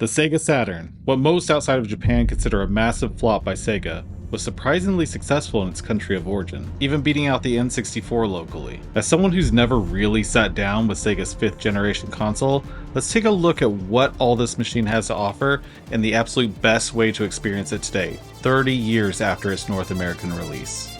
The Sega Saturn, what most outside of Japan consider a massive flop by Sega, was surprisingly successful in its country of origin, even beating out the N64 locally. As someone who's never really sat down with Sega's 5th generation console, let's take a look at what all this machine has to offer and the absolute best way to experience it today, 30 years after its North American release.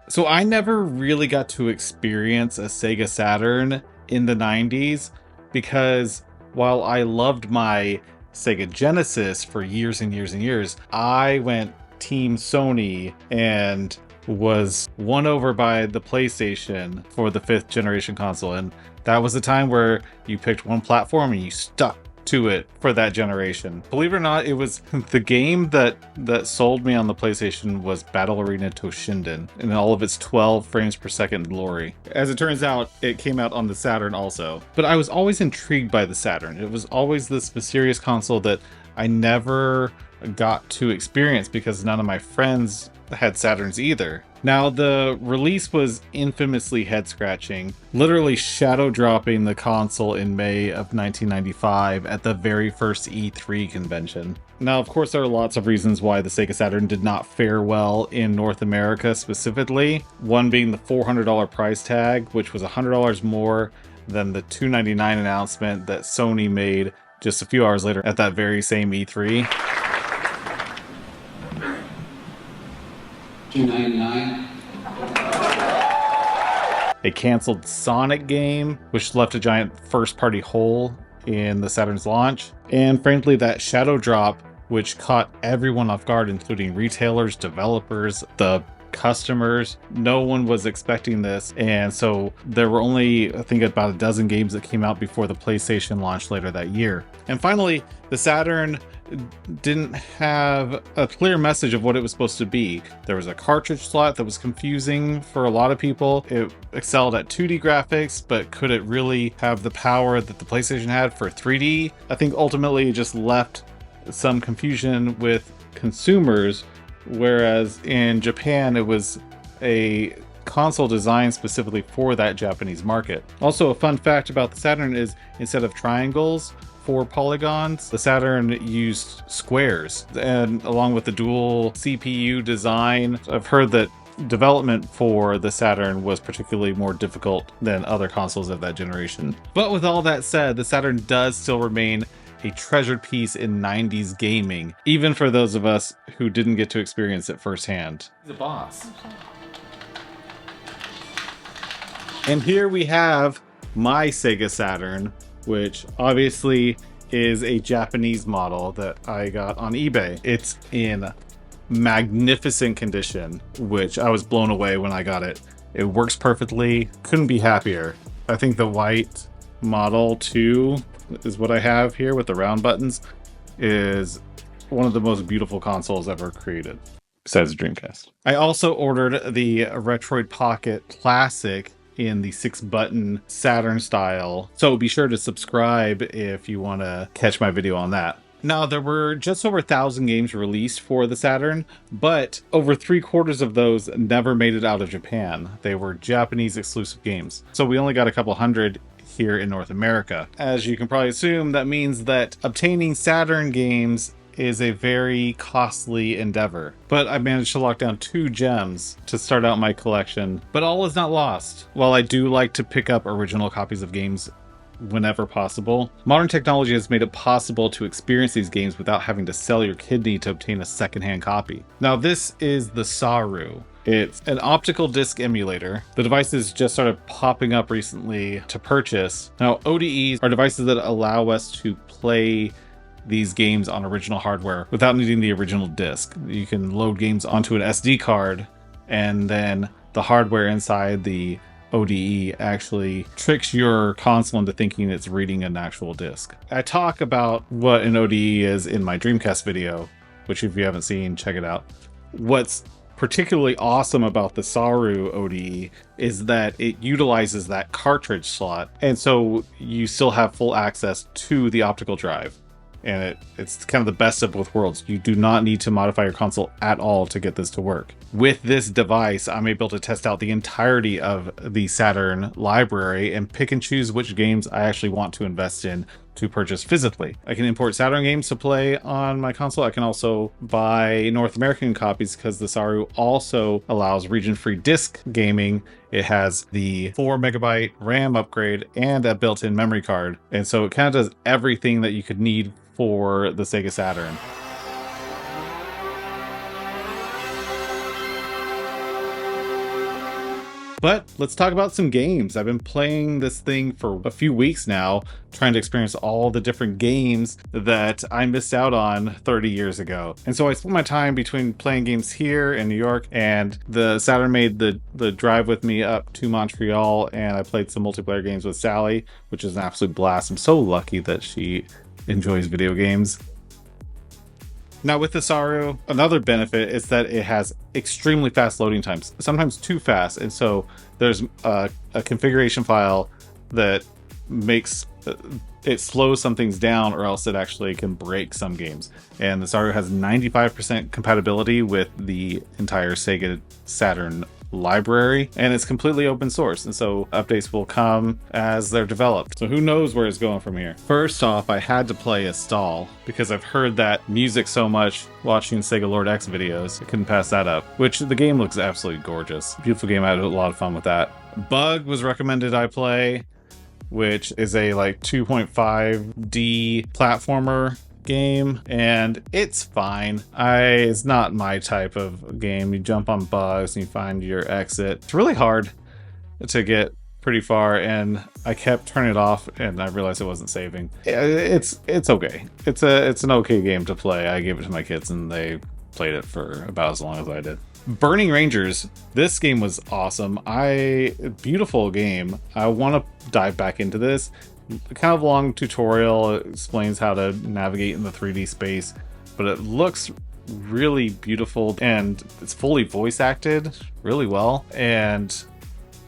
So I never really got to experience a Sega Saturn in the 90s because while I loved my Sega Genesis for years and years and years, I went Team Sony and was won over by the PlayStation for the 5th generation console. And that was the time where you picked one platform and you stuck to it for that generation. Believe it or not, it was the game that sold me on the PlayStation was Battle Arena Toshinden in all of its 12 frames per second glory. As it turns out, it came out on the Saturn also. But I was always intrigued by the Saturn. It was always this mysterious console that I never got to experience because none of my friends had Saturns either. Now, the release was infamously head-scratching, literally shadow-dropping the console in May of 1995 at the very first E3 convention. Now, of course, there are lots of reasons why the Sega Saturn did not fare well in North America specifically, one being the $400 price tag, which was $100 more than the $299 announcement that Sony made just a few hours later at that very same E3. $299. A canceled Sonic game, which left a giant first-party hole in the Saturn's launch. And frankly, that shadow drop, which caught everyone off guard, including retailers, developers, the customers. No one was expecting this. And so there were only, I think, about a dozen games that came out before the PlayStation launched later that year. And finally, the Saturn didn't have a clear message of what it was supposed to be. There was a cartridge slot that was confusing for a lot of people. It excelled at 2D graphics, but could it really have the power that the PlayStation had for 3D? I think ultimately it just left some confusion with consumers, whereas in Japan it was a console designed specifically for that Japanese market. Also, a fun fact about the Saturn is instead of triangles for polygons, the Saturn used squares. And along with the dual CPU design, I've heard that development for the Saturn was particularly more difficult than other consoles of that generation. But with all that said, the Saturn does still remain a treasured piece in 90s gaming, even for those of us who didn't get to experience it firsthand. The boss. And here we have my Sega Saturn, which obviously is a Japanese model that I got on eBay. It's in magnificent condition, which I was blown away when I got it. It works perfectly, couldn't be happier. I think the white Model 2 is what I have here with the round buttons, is one of the most beautiful consoles ever created, besides the Dreamcast. I also ordered the Retroid Pocket Classic in the 6-button Saturn style, so be sure to subscribe if you want to catch my video on that. Now, there were just over 1,000 games released for the Saturn, but over 3/4 of those never made it out of Japan. They were Japanese exclusive games, so we only got a couple hundred here in North America. As you can probably assume, that means that obtaining Saturn games is a very costly endeavor. But I managed to lock down 2 gems to start out my collection. But all is not lost. While I do like to pick up original copies of games whenever possible, modern technology has made it possible to experience these games without having to sell your kidney to obtain a secondhand copy. Now, this is the Saroo. It's an optical disc emulator. The devices just started popping up recently to purchase. Now, ODEs are devices that allow us to play these games on original hardware without needing the original disc. You can load games onto an SD card, and then the hardware inside the ODE actually tricks your console into thinking it's reading an actual disc. I talk about what an ODE is in my Dreamcast video, which if you haven't seen, check it out. What's particularly awesome about the Saroo ODE is that it utilizes that cartridge slot, and so you still have full access to the optical drive. and it's kind of the best of both worlds. You do not need to modify your console at all to get this to work. With this device, I'm able to test out the entirety of the Saturn library and pick and choose which games I actually want to invest in to purchase physically. I can import Saturn games to play on my console. I can also buy North American copies because the Saroo also allows region-free disc gaming. It has the 4 megabyte RAM upgrade and a built-in memory card. And so it kind of does everything that you could need for the Sega Saturn. But let's talk about some games. I've been playing this thing for a few weeks now, trying to experience all the different games that I missed out on 30 years ago. And so I split my time between playing games here in New York, and the Saturn made the drive with me up to Montreal, and I played some multiplayer games with Sally, which is an absolute blast. I'm so lucky that she enjoys video games. Now with the Saroo, another benefit is that it has extremely fast loading times, sometimes too fast. And so there's a configuration file that makes it slows some things down, or else it actually can break some games. And the Saroo has 95% compatibility with the entire Sega Saturn library, and it's completely open source, and so updates will come as they're developed. So who knows where it's going from here. First off, I had to play a stall because I've heard that music so much watching Sega Lord X videos. I couldn't pass that up, which the game looks absolutely gorgeous. Beautiful game. I had a lot of fun with that. Bug was recommended I play, which is a like 2.5D platformer game, and it's fine. It's not my type of game. You jump on bugs and you find your exit. It's really hard to get pretty far, and I kept turning it off, and I realized it wasn't saving. It's okay. It's an okay game to play. I gave it to my kids, and they played it for about as long as I did. Burning Rangers. This game was awesome. Beautiful game. I want to dive back into this. Kind of long tutorial. It explains how to navigate in the 3D space, but it looks really beautiful, and it's fully voice acted really well. And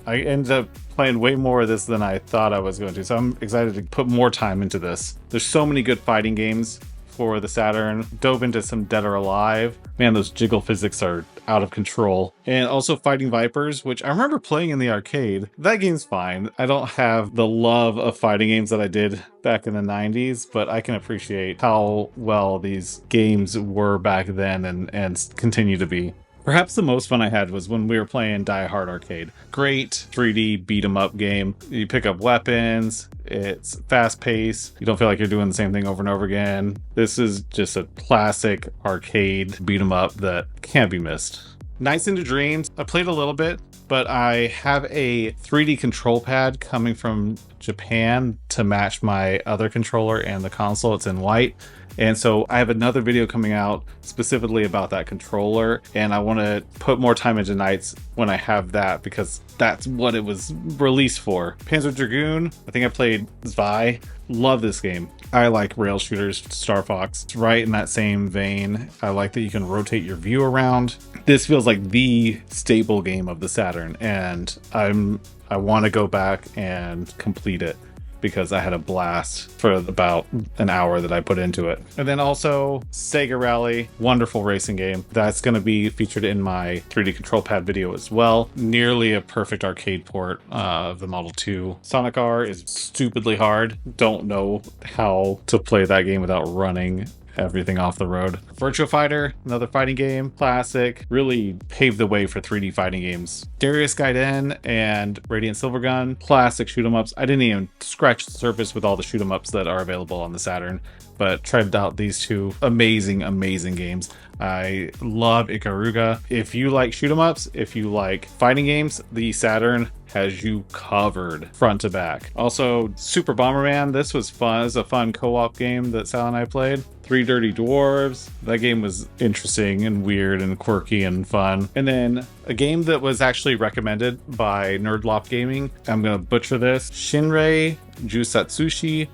I ended up playing way more of this than I thought I was going to, so I'm excited to put more time into this. There's so many good fighting games for the Saturn. Dove into some Dead or Alive. Man, those jiggle physics are out of control. And also Fighting Vipers, which I remember playing in the arcade. That game's fine. I don't have the love of fighting games that I did back in the 90s, but I can appreciate how well these games were back then and continue to be. Perhaps the most fun I had was when we were playing Die Hard Arcade. Great 3D beat 'em up game. You pick up weapons, it's fast paced, you don't feel like you're doing the same thing over and over again. This is just a classic arcade beat 'em up that can't be missed. Nights into Dreams, I played a little bit, but I have a 3D control pad coming from Japan to match my other controller and the console. It's in white. And so I have another video coming out specifically about that controller, and I want to put more time into Nights when I have that, because that's what it was released for. Panzer Dragoon, I think I played Zwei. Love this game. I like rail shooters. Star Fox, it's right in that same vein. I like that you can rotate your view around. This feels like the staple game of the Saturn, and I want to go back and complete it, because I had a blast for about an hour that I put into it. And then also Sega Rally, wonderful racing game. That's going to be featured in my 3D control pad video as well. Nearly a perfect arcade port of the Model 2. Sonic R is stupidly hard. Don't know how to play that game without running everything off the road. Virtua Fighter, another fighting game, classic, really paved the way for 3D fighting games. Darius Gaiden and Radiant Silvergun, classic shoot 'em ups. I didn't even scratch the surface with all the shoot 'em ups that are available on the Saturn, but tried out these two amazing games. I love Ikaruga. If you like shoot 'em ups, if you like fighting games, the Saturn has you covered front to back. Also, Super Bomberman. This was fun. It's a fun co-op game that Sal and I played. Three Dirty Dwarves. That game was interesting and weird and quirky and fun. And then a game that was actually recommended by Nerdlop Gaming. I'm gonna butcher this. Shinrei Jusatsushi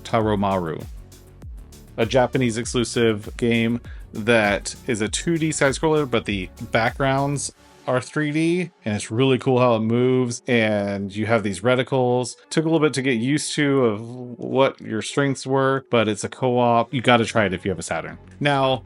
Taromaru. A Japanese exclusive game that is a 2D side scroller, but the backgrounds are 3D, and it's really cool how it moves, and you have these reticles. Took a little bit to get used to of what your strengths were, but it's a co-op. You got to try it if you have a Saturn. Now,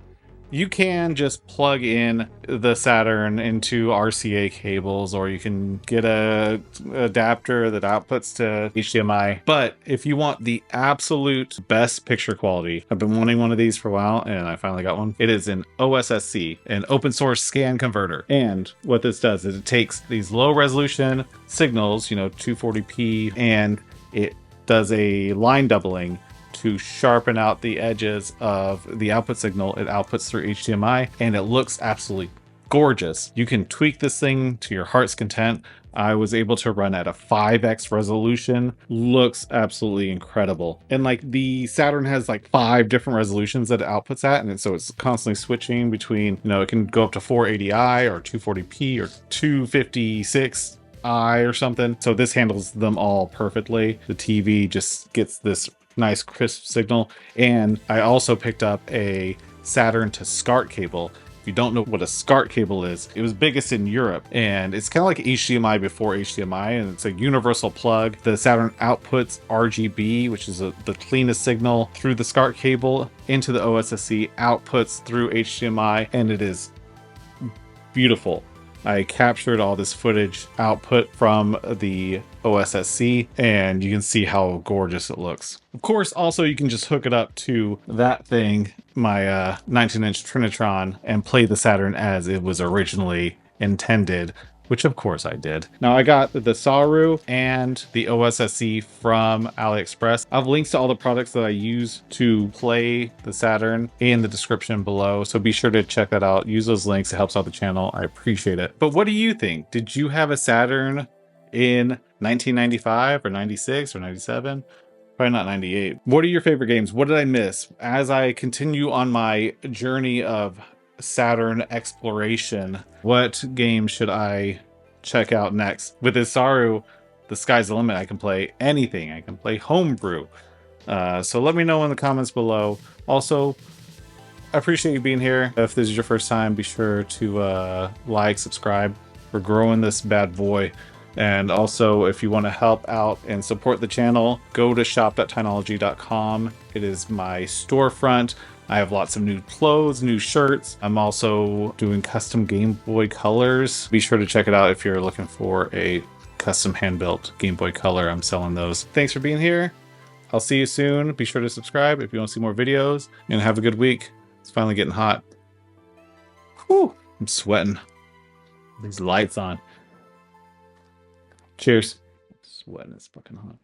you can just plug in the Saturn into RCA cables, or you can get a adapter that outputs to HDMI. But if you want the absolute best picture quality, I've been wanting one of these for a while and I finally got one. It is an OSSC, an open source scan converter. And what this does is it takes these low resolution signals, 240p, and it does a line doubling to sharpen out the edges of the output signal it outputs through HDMI, and it looks absolutely gorgeous. You can tweak this thing to your heart's content. I was able to run at a 5x resolution. Looks absolutely incredible. And like the Saturn has like 5 different resolutions that it outputs at, and so it's constantly switching between, it can go up to 480i or 240p or 256i or something. So this handles them all perfectly. The TV just gets this nice crisp signal. And I also picked up a Saturn to SCART cable. If you don't know what a SCART cable is, it was biggest in Europe, and it's kind of like HDMI before HDMI, and it's a universal plug. The Saturn outputs RGB, which is the cleanest signal, through the SCART cable into the OSSC, outputs through HDMI, and it is beautiful. I captured all this footage output from the OSSC, and you can see how gorgeous it looks. Of course, also you can just hook it up to that thing, my 19-inch Trinitron, and play the Saturn as it was originally intended, which of course I did. Now I got the Saroo and the OSSC from AliExpress. I have links to all the products that I use to play the Saturn in the description below, so be sure to check that out. Use those links, it helps out the channel. I appreciate it. But what do you think? Did you have a Saturn in 1995 or 96 or 97? Probably not 98. What are your favorite games? What did I miss? As I continue on my journey of Saturn exploration, what game should I check out next? With this Saroo, the sky's the limit. I can play anything. I can play homebrew. So let me know in the comments below. Also, I appreciate you being here. If this is your first time, be sure to like, subscribe. We're growing this bad boy. And also, if you want to help out and support the channel, go to shop.tynology.com. It is my storefront. I have lots of new clothes, new shirts. I'm also doing custom Game Boy colors. Be sure to check it out if you're looking for a custom hand-built Game Boy Color. I'm selling those. Thanks for being here. I'll see you soon. Be sure to subscribe if you want to see more videos, and have a good week. It's finally getting hot. Whew, I'm sweating. These lights on. Cheers. Sweating, it's fucking hot.